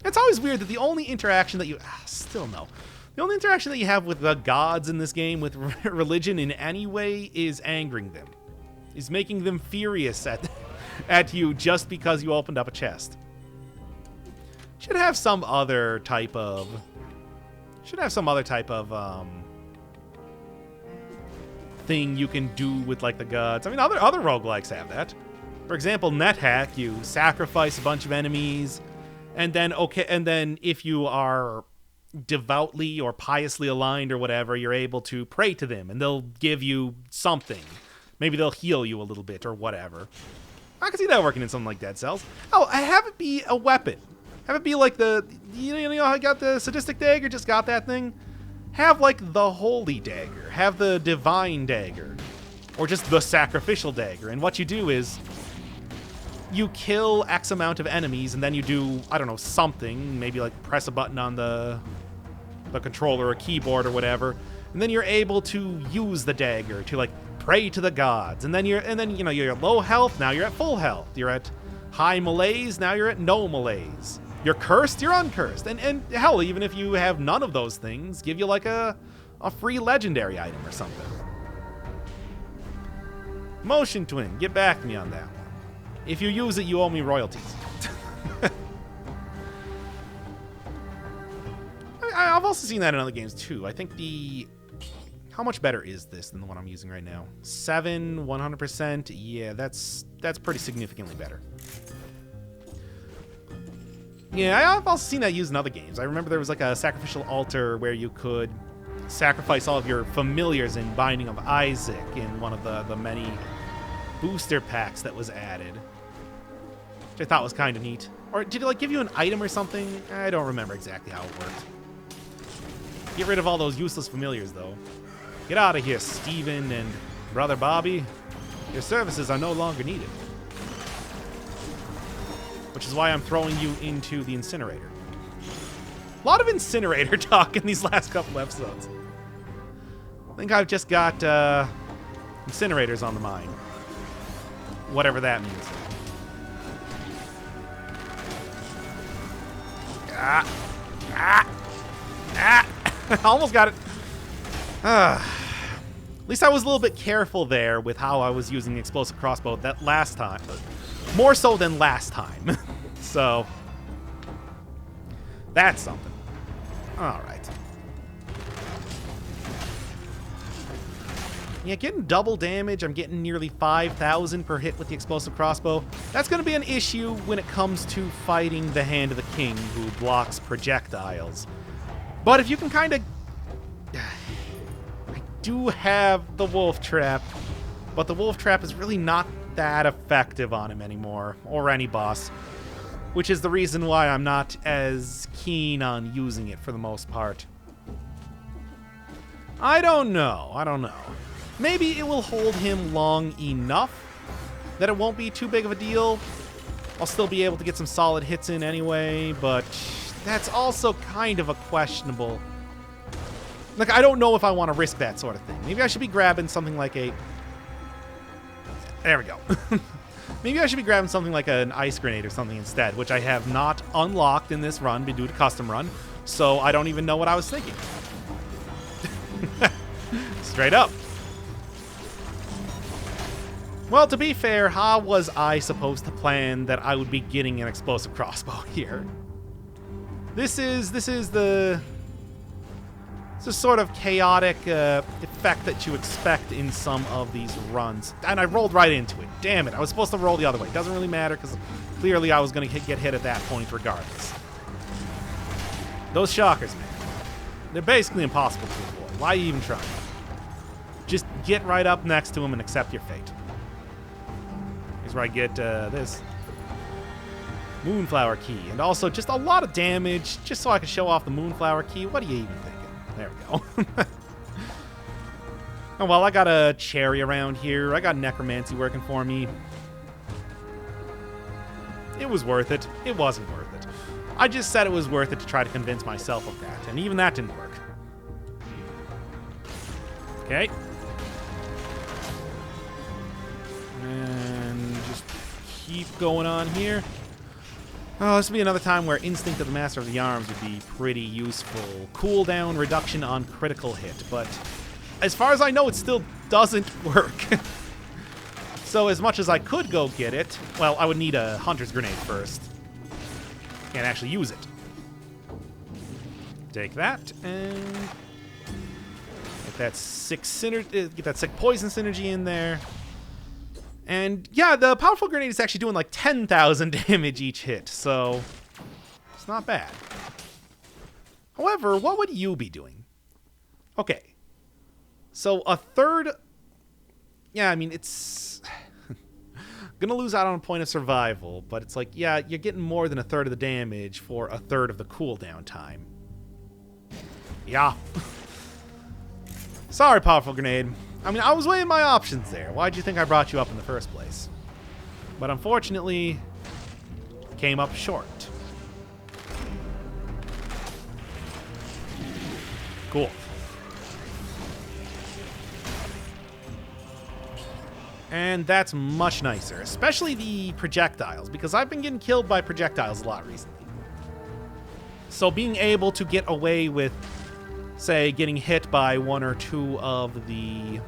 It's always weird that the only interaction that you... still no. The only interaction that you have with the gods in this game, with religion in any way, is angering them. Is making them furious at you just because you opened up a chest. Should have some other type of... thing you can do with, like, the gods. I mean, other roguelikes have that. For example, NetHack, you sacrifice a bunch of enemies, and then if you are devoutly or piously aligned or whatever, you're able to pray to them, and they'll give you something. Maybe they'll heal you a little bit or whatever. I can see that working in something like Dead Cells. Oh, have it be a weapon. Have it be like you know, I got the sadistic dagger, just got that thing. Have, like, the holy dagger. Have the divine dagger. Or just the sacrificial dagger. And what you do is you kill X amount of enemies, and then you do, I don't know, something. Maybe, like, press a button on the controller or keyboard or whatever. And then you're able to use the dagger to, like, pray to the gods. And then you know, you're at low health, now you're at full health. You're at high malaise, now you're at no malaise. You're cursed, you're uncursed. And hell, even if you have none of those things, give you like a a free legendary item or something. Motion Twin, get back to me on that one. If you use it, you owe me royalties. I've also seen that in other games too. I think the... How much better is this than the one I'm using right now? 7, 100%? Yeah, that's pretty significantly better. Yeah, I've also seen that used in other games. I remember there was like a sacrificial altar where you could sacrifice all of your familiars in Binding of Isaac in one of the many booster packs that was added. Which I thought was kind of neat. Or did it like give you an item or something? I don't remember exactly how it worked. Get rid of all those useless familiars, though. Get out of here, Steven and Brother Bobby. Your services are no longer needed. Which is why I'm throwing you into the incinerator. A lot of incinerator talk in these last couple episodes. I think I've just got incinerators on the mind. Whatever that means. Almost got it. At least I was a little bit careful there with how I was using the explosive crossbow that last time. More so than last time. So, that's something. All right. Yeah, getting double damage. I'm getting nearly 5,000 per hit with the explosive crossbow. That's going to be an issue when it comes to fighting the Hand of the King, who blocks projectiles. But if you can kind of... I do have the Wolf Trap, but the Wolf Trap is really not that effective on him anymore, or any boss, which is the reason why I'm not as keen on using it for the most part. I don't know. Maybe it will hold him long enough that it won't be too big of a deal. I'll still be able to get some solid hits in anyway, but that's also kind of a questionable... Like, I don't know if I want to risk that sort of thing. Maybe I should be grabbing something like a... There we go. Maybe I should be grabbing something like an ice grenade or something instead, which I have not unlocked in this run due to custom run, so I don't even know what I was thinking. Straight up. Well, to be fair, how was I supposed to plan that I would be getting an explosive crossbow here? This is the sort of chaotic effect that you expect in some of these runs. And I rolled right into it. Damn it, I was supposed to roll the other way. Doesn't really matter, because clearly I was going to get hit at that point regardless. Those shockers, man. They're basically impossible to avoid. Why even try? Just get right up next to them and accept your fate. Here's where I get this. Moonflower Key. And also just a lot of damage, just so I can show off the Moonflower Key. What are you even thinking? There we go. Oh, well, I got a cherry around here. I got necromancy working for me. It was worth it. It wasn't worth it. I just said it was worth it to try to convince myself of that, and even that didn't work. Okay. And just keep going on here. Oh, this would be another time where Instinct of the Master of the Arms would be pretty useful. Cooldown reduction on critical hit, but as far as I know, it still doesn't work. So as much as I could go get it, well, I would need a Hunter's Grenade first. And actually use it. Take that, and get that sick poison synergy in there. And yeah, the powerful grenade is actually doing like 10,000 damage each hit, so it's not bad. However, what would you be doing? Okay. So a third... Yeah, I mean, it's... gonna lose out on a point of survival, but it's like, yeah, you're getting more than a third of the damage for a third of the cooldown time. Yeah. Sorry, powerful grenade. I mean, I was weighing my options there. Why'd you think I brought you up in the first place? But unfortunately, came up short. Cool. And that's much nicer, especially the projectiles, because I've been getting killed by projectiles a lot recently. So being able to get away with say, getting hit by one or two of the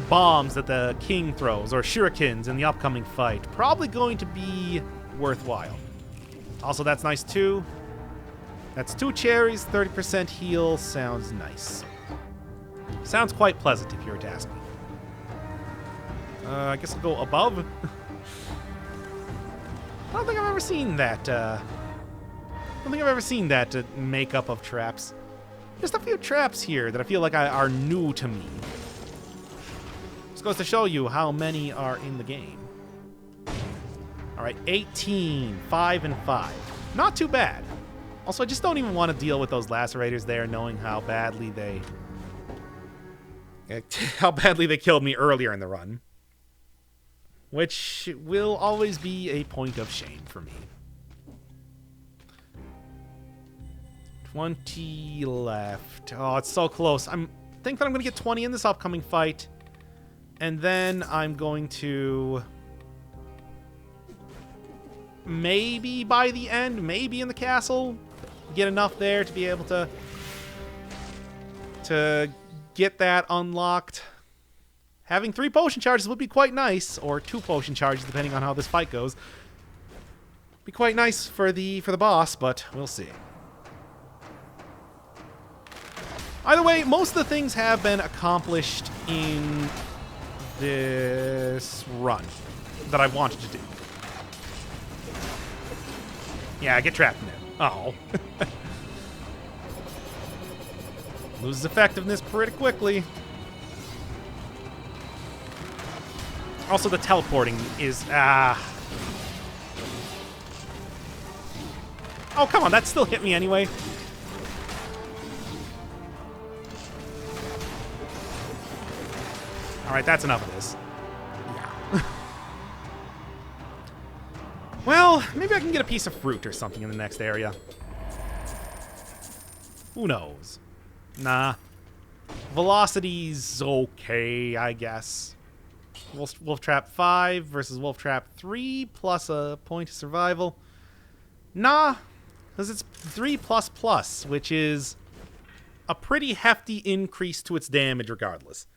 bombs that the king throws, or shurikens in the upcoming fight, probably going to be worthwhile. Also, that's nice too. That's 2 cherries, 30% heal. Sounds nice. Sounds quite pleasant if you were to ask me. I guess I'll go above. I don't think I've ever seen that. Makeup of traps. Just a few traps here that I feel like are new to me. This goes to show you how many are in the game. All right, 18, 5 and 5. Not too bad. Also, I just don't even want to deal with those lacerators there, knowing how badly they killed me earlier in the run. Which will always be a point of shame for me. 20 left. Oh, it's so close. I think that I'm going to get 20 in this upcoming fight. And then I'm going to... maybe by the end, maybe in the castle, get enough there to be able to get that unlocked. Having 3 potion charges would be quite nice, or 2 potion charges depending on how this fight goes. Be quite nice for the boss, but we'll see. Either way, most of the things have been accomplished in this run that I wanted to do. Yeah, I get trapped in there. Oh. Loses effectiveness pretty quickly. Also, the teleporting is... oh, come on. That still hit me anyway. All right, that's enough of this. Yeah. Well, maybe I can get a piece of fruit or something in the next area. Who knows? Nah. Velocity's okay, I guess. Wolf Trap 5 versus Wolf Trap 3 plus a point of survival. Nah, because it's 3++, which is a pretty hefty increase to its damage regardless.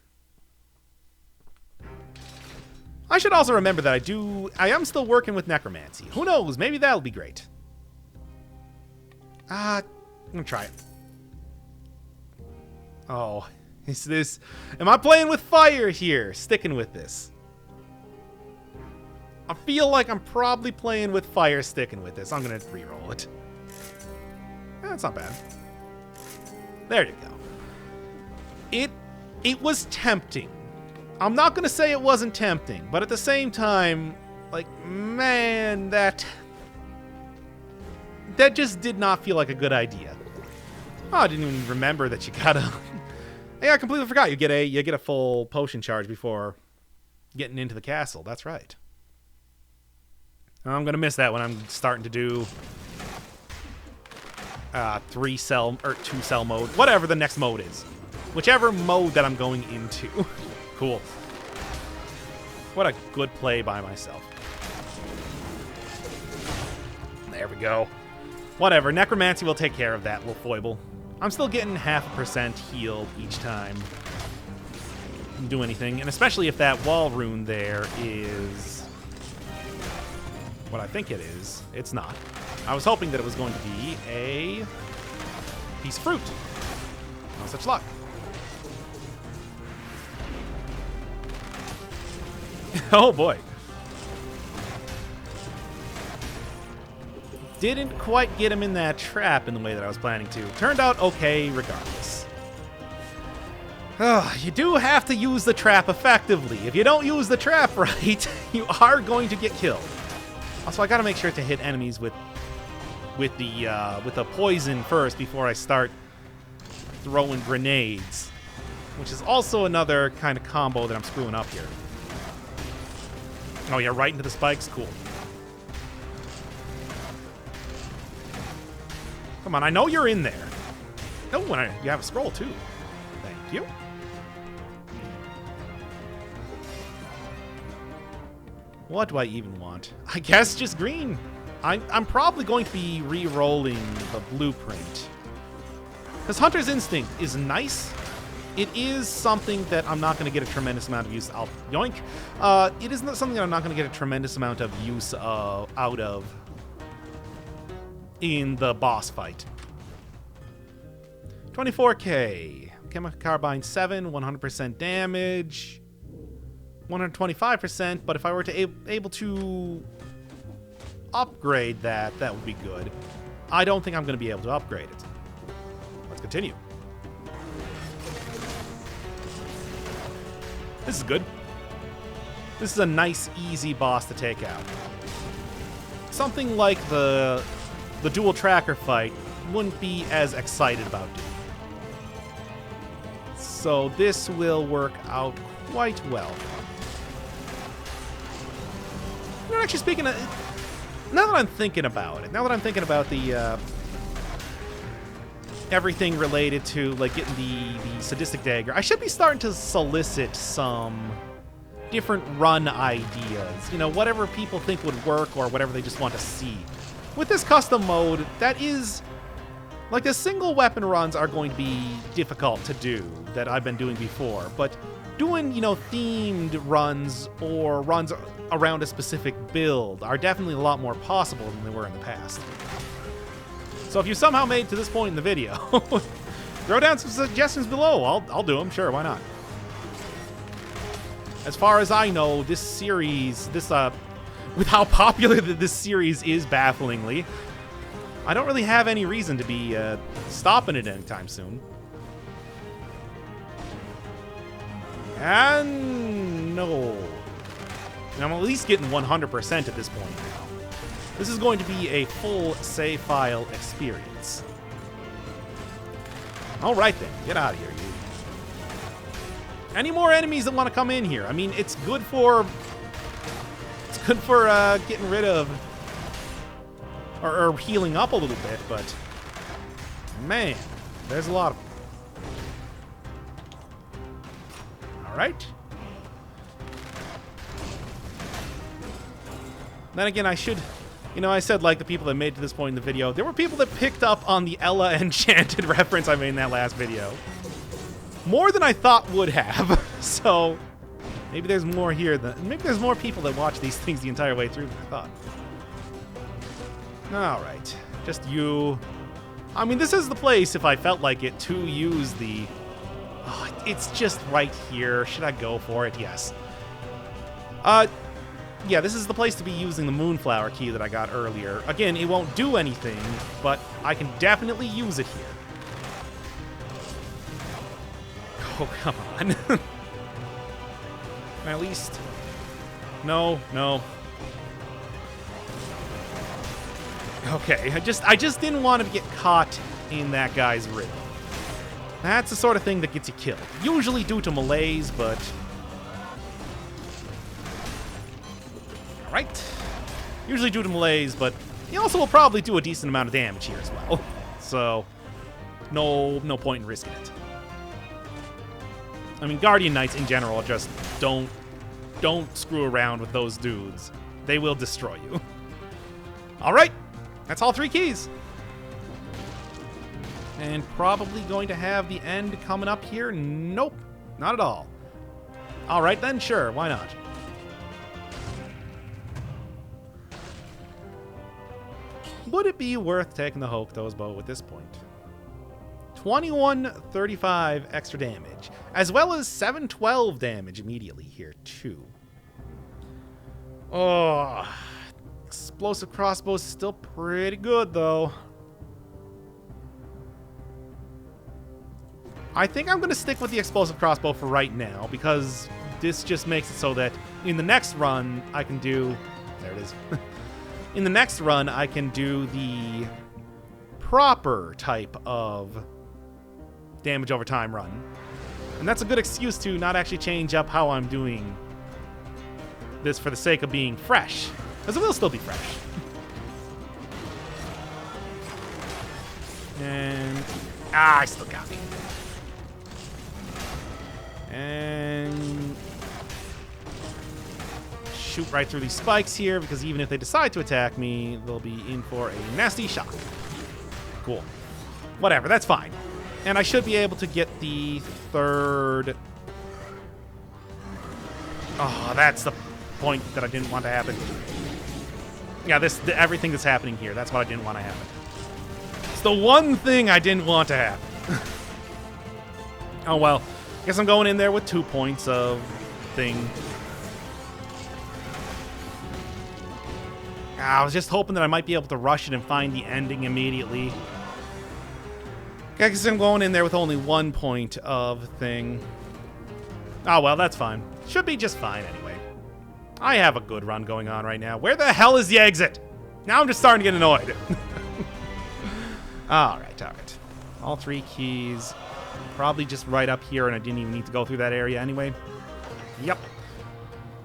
I should also remember that I am still working with necromancy. Who knows? Maybe that'll be great. I'm gonna try it. Oh, is this... am I playing with fire here? Sticking with this. I feel like I'm probably playing with fire sticking with this. I'm gonna re-roll it. That's not bad. There you go. It was tempting. I'm not gonna say it wasn't tempting, but at the same time, like, man, that just did not feel like a good idea. Oh, I didn't even remember that you gotta... yeah, I completely forgot. You get a full potion charge before getting into the castle. That's right. I'm gonna miss that when I'm starting to do 3-cell or 2-cell mode, whatever the next mode is, whichever mode that I'm going into. Cool. What a good play by myself. There we go. Whatever. Necromancy will take care of that little foible. I'm still getting 0.5% healed each time. Didn't do anything, and especially if that wall rune there is what I think it is. It's not. I was hoping that it was going to be a piece of fruit. No such luck. Oh boy. Didn't quite get him in that trap in the way that I was planning to. Turned out okay regardless. You do have to use the trap effectively. If you don't use the trap right, you are going to get killed. Also, I gotta make sure to hit enemies with the poison first before I start throwing grenades, which is also another kind of combo that I'm screwing up here. Oh yeah, right into the spikes? Cool. Come on, I know you're in there. Oh, and you have a scroll too. Thank you. What do I even want? I guess just green. I'm probably going to be re-rolling the blueprint. Because Hunter's Instinct is nice. It is something that I'm not going to get a tremendous amount of use out. Yoink! It is not something that I'm not going to get a tremendous amount of use out of in the boss fight. 24k. Chemical Carbine 7, 100% damage. 125%, but if I were to able to upgrade that, that would be good. I don't think I'm going to be able to upgrade it. Let's continue. This is good. This is a nice, easy boss to take out. Something like the dual tracker fight wouldn't be as excited about doing. So this will work out quite well. You know, actually speaking of, now that I'm thinking about it, now that I'm thinking about the everything related to like getting the sadistic dagger, I should be starting to solicit some different run ideas. You know, whatever people think would work or whatever they just want to see. With this custom mode, that is like the single weapon runs are going to be difficult to do that I've been doing before, but doing, you know, themed runs or runs around a specific build are definitely a lot more possible than they were in the past. So if you somehow made it to this point in the video, throw down some suggestions below. I'll do them, sure, why not? As far as I know, this series, with how popular this series is bafflingly, I don't really have any reason to be stopping it anytime soon. And no. And I'm at least getting 100% at this point now. This is going to be a full save file experience. Alright then, get out of here, you. Any more enemies that want to come in here? I mean, it's good for getting rid of or healing up a little bit, but man, there's a lot of them. Alright. Then again, I should, you know, I said like the people that made it to this point in the video, there were people that picked up on the Ella Enchanted reference I made in that last video. More than I thought would have. So maybe there's more here maybe there's more people that watch these things the entire way through than I thought. Alright, just you. I mean, this is the place, if I felt like it, to use the... Oh, it's just right here. Should I go for it? Yes. Yeah, this is the place to be using the Moonflower key that I got earlier. Again, it won't do anything, but I can definitely use it here. Oh, come on. At least... No, no. Okay, I just didn't want to get caught in that guy's rib. That's the sort of thing that gets you killed. Usually due to malaise, but... Alright. Usually due to malaise, but he also will probably do a decent amount of damage here as well. So, no point in risking it. I mean, Guardian Knights in general just don't screw around with those dudes. They will destroy you. Alright. That's all 3 keys. And probably going to have the end coming up here? Nope, not at all. Alright then, sure, why not? Would it be worth taking the Hokuto's bow at this point? 2135 extra damage, as well as 712 damage immediately here, too. Oh... Explosive crossbow is still pretty good, though. I think I'm going to stick with the explosive crossbow for right now, because this just makes it so that in the next run, I can do... There it is. In the next run, I can do the proper type of damage over time run. And that's a good excuse to not actually change up how I'm doing this for the sake of being fresh. Because it will still be fresh. And... I still got me. And... shoot right through these spikes here, because even if they decide to attack me, they'll be in for a nasty shock. Cool. Whatever, that's fine. And I should be able to get the third... Oh, that's the point that I didn't want to happen. Yeah, everything that's happening here, that's what I didn't want to happen. It's the one thing I didn't want to happen. Oh, well. I guess I'm going in there with 2 points of thing. I was just hoping that I might be able to rush it and find the ending immediately. I guess I'm going in there with only 1 point of thing. Oh, well, that's fine. Should be just fine anyway. I have a good run going on right now. Where the hell is the exit? Now I'm just starting to get annoyed. Alright, alright. All 3 keys. Probably just right up here, and I didn't even need to go through that area anyway. Yep.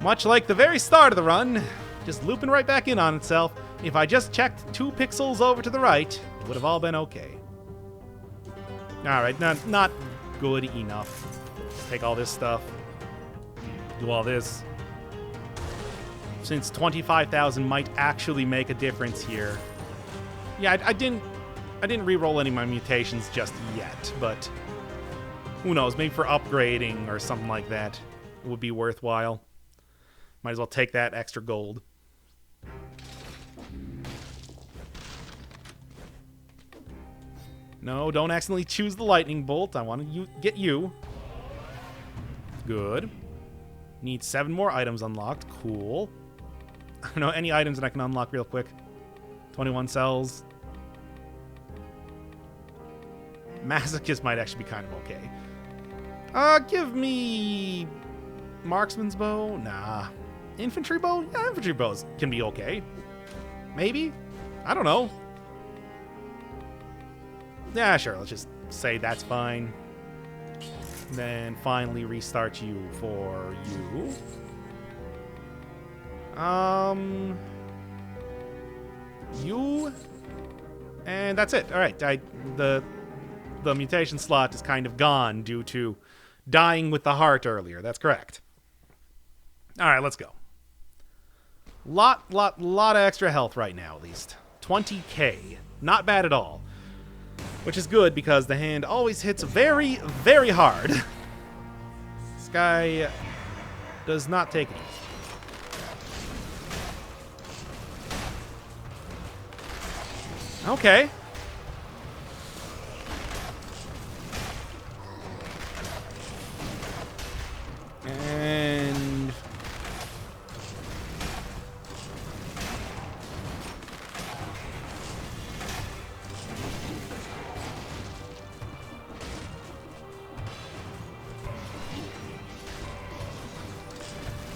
Much like the very start of the run, just looping right back in on itself. If I just checked 2 pixels over to the right, it would have all been okay. Alright, not good enough. Let's take all this stuff. Do all this. Since 25,000 might actually make a difference here. Yeah, I didn't re-roll any of my mutations just yet, but who knows, maybe for upgrading or something like that, it would be worthwhile. Might as well take that extra gold. No, don't accidentally choose the lightning bolt. I want to get you. Good. Need 7 more items unlocked. Cool. I don't know, any items that I can unlock real quick. 21 cells. Masochist might actually be kind of okay. Give me... Marksman's bow? Nah. Infantry bow? Yeah, infantry bows can be okay. Maybe? I don't know. Yeah, sure, let's just say that's fine. Then finally restart you for you. You. And that's it. Alright, the mutation slot is kind of gone due to dying with the heart earlier. That's correct. Alright, let's go. Lot of extra health right now, at least. 20k. Not bad at all. Which is good, because the hand always hits very, very hard. This guy does not take it easy. Okay. And...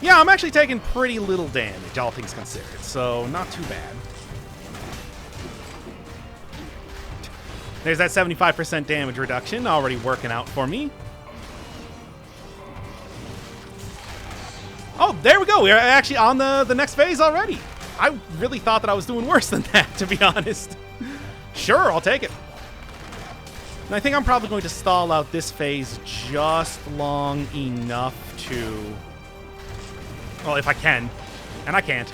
yeah, I'm actually taking pretty little damage, all things considered, so not too bad. There's that 75% damage reduction already working out for me. Oh, there we go. We're actually on the next phase already. I really thought that I was doing worse than that, to be honest. Sure, I'll take it. And I think I'm probably going to stall out this phase just long enough to... well, if I can. And I can't.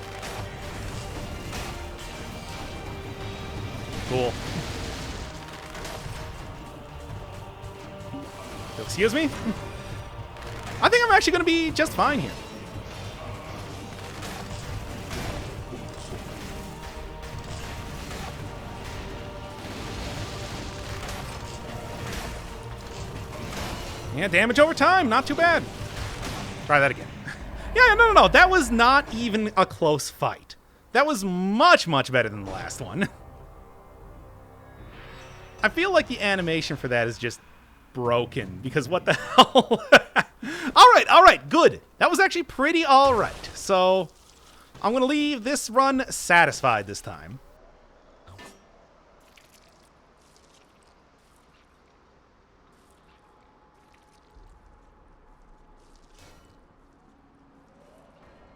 Cool. Excuse me? I think I'm actually going to be just fine here. Yeah, damage over time. Not too bad. Try that again. Yeah, no. That was not even a close fight. That was much, much better than the last one. I feel like the animation for that is just broken, because what the hell? All right, good. That was actually pretty all right. So I'm going to leave this run satisfied this time.